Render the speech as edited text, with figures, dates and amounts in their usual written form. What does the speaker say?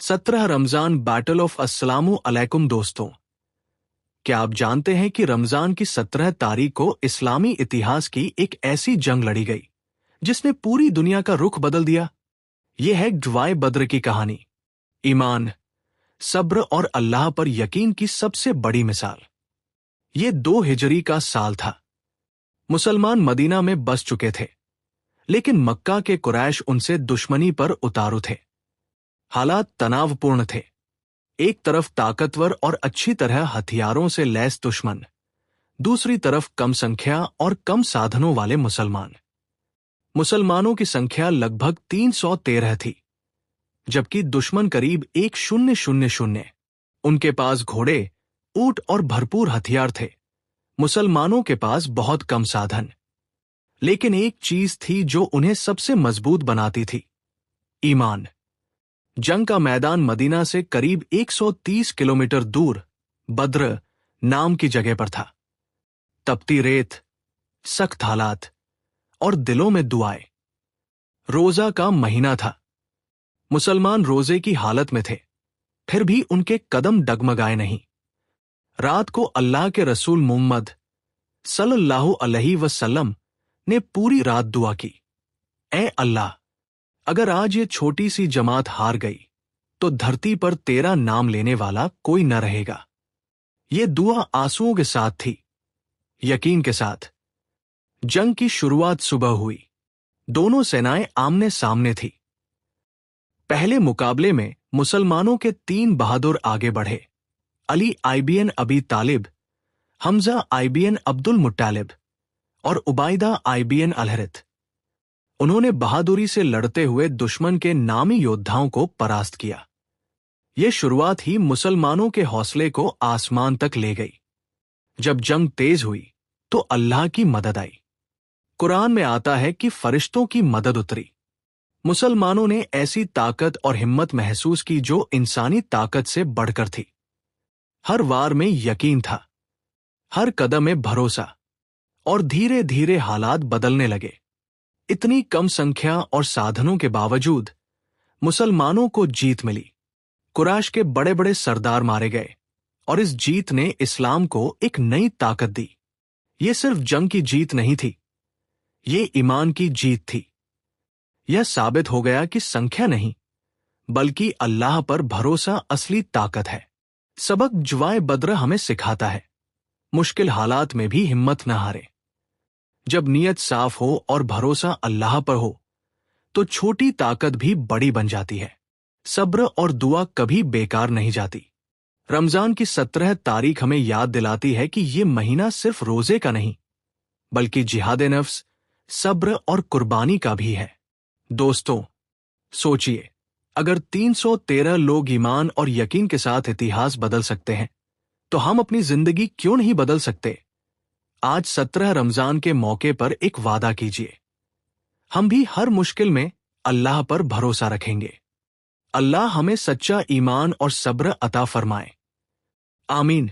17 Ramzan battle of अस्सलामु अलैकुम। दोस्तों, क्या आप जानते हैं कि रमजान की 17 तारीख को इस्लामी इतिहास की एक ऐसी जंग लड़ी गई जिसने पूरी दुनिया का रुख बदल दिया। यह है ग़ज़वाए बद्र की कहानी। ईमान, सब्र और अल्लाह पर यकीन की सबसे बड़ी मिसाल। ये 2 हिजरी का साल था। मुसलमान मदीना में बस चुके थे, लेकिन मक्का के कुरैश उनसे दुश्मनी पर उतारू थे। हालात तनावपूर्ण थे। एक तरफ ताकतवर और अच्छी तरह हथियारों से लैस दुश्मन, दूसरी तरफ कम संख्या और कम साधनों वाले मुसलमान। मुसलमानों की संख्या लगभग 313 थी, जबकि दुश्मन करीब 1000। उनके पास घोड़े, ऊंट और भरपूर हथियार थे। मुसलमानों के पास बहुत कम साधन। लेकिन एक चीज थी जो उन्हें सबसे मजबूत बनाती थी: ईमान। जंग का मैदान मदीना से करीब 130 किलोमीटर दूर बद्र नाम की जगह पर था। तपती रेत, सख्त हालात और दिलों में दुआएं। रोजा का महीना था। मुसलमान रोजे की हालत में थे, फिर भी उनके कदम डगमगाए नहीं। रात को अल्लाह के रसूल मोहम्मद सल्लल्लाहु अलैहि वसल्लम ने पूरी रात दुआ की, ऐ अल्लाह, अगर आज ये छोटी सी जमात हार गई तो धरती पर तेरा नाम लेने वाला कोई न रहेगा। ये दुआ आंसुओं के साथ थी, यकीन के साथ। जंग की शुरुआत सुबह हुई। दोनों सेनाएं आमने सामने थी। पहले मुकाबले में मुसलमानों के 3 बहादुर आगे बढ़े: अली आईबीएन अबी तालिब, हमजा आईबीएन अब्दुल मुत्तालिब और उबाइदा आईबीएन अलहरथ। उन्होंने बहादुरी से लड़ते हुए दुश्मन के नामी योद्धाओं को परास्त किया। ये शुरुआत ही मुसलमानों के हौसले को आसमान तक ले गई। जब जंग तेज हुई तो अल्लाह की मदद आई। कुरान में आता है कि फरिश्तों की मदद उतरी। मुसलमानों ने ऐसी ताकत और हिम्मत महसूस की जो इंसानी ताकत से बढ़कर थी। हर वार में यकीन था, हर कदम में भरोसा, और धीरे धीरे हालात बदलने लगे। इतनी कम संख्या और साधनों के बावजूद मुसलमानों को जीत मिली। कुरैश के बड़े बड़े सरदार मारे गए और इस जीत ने इस्लाम को एक नई ताकत दी। ये सिर्फ जंग की जीत नहीं थी, ये ईमान की जीत थी। यह साबित हो गया कि संख्या नहीं, बल्कि अल्लाह पर भरोसा असली ताकत है। सबक ग़ज़वाए बद्र हमें सिखाता है, मुश्किल हालात में भी हिम्मत न हारे। जब नीयत साफ हो और भरोसा अल्लाह पर हो तो छोटी ताकत भी बड़ी बन जाती है। सब्र और दुआ कभी बेकार नहीं जाती। रमजान की 17 तारीख हमें याद दिलाती है कि ये महीना सिर्फ रोजे का नहीं, बल्कि जिहादे नफ्स, सब्र और कुर्बानी का भी है। दोस्तों, सोचिए, अगर 313 लोग ईमान और यकीन के साथ इतिहास बदल सकते हैं, तो हम अपनी जिंदगी क्यों नहीं बदल सकते? आज 17 रमजान के मौके पर एक वादा कीजिए, हम भी हर मुश्किल में अल्लाह पर भरोसा रखेंगे। अल्लाह हमें सच्चा ईमान और सब्र अता फरमाए। आमीन।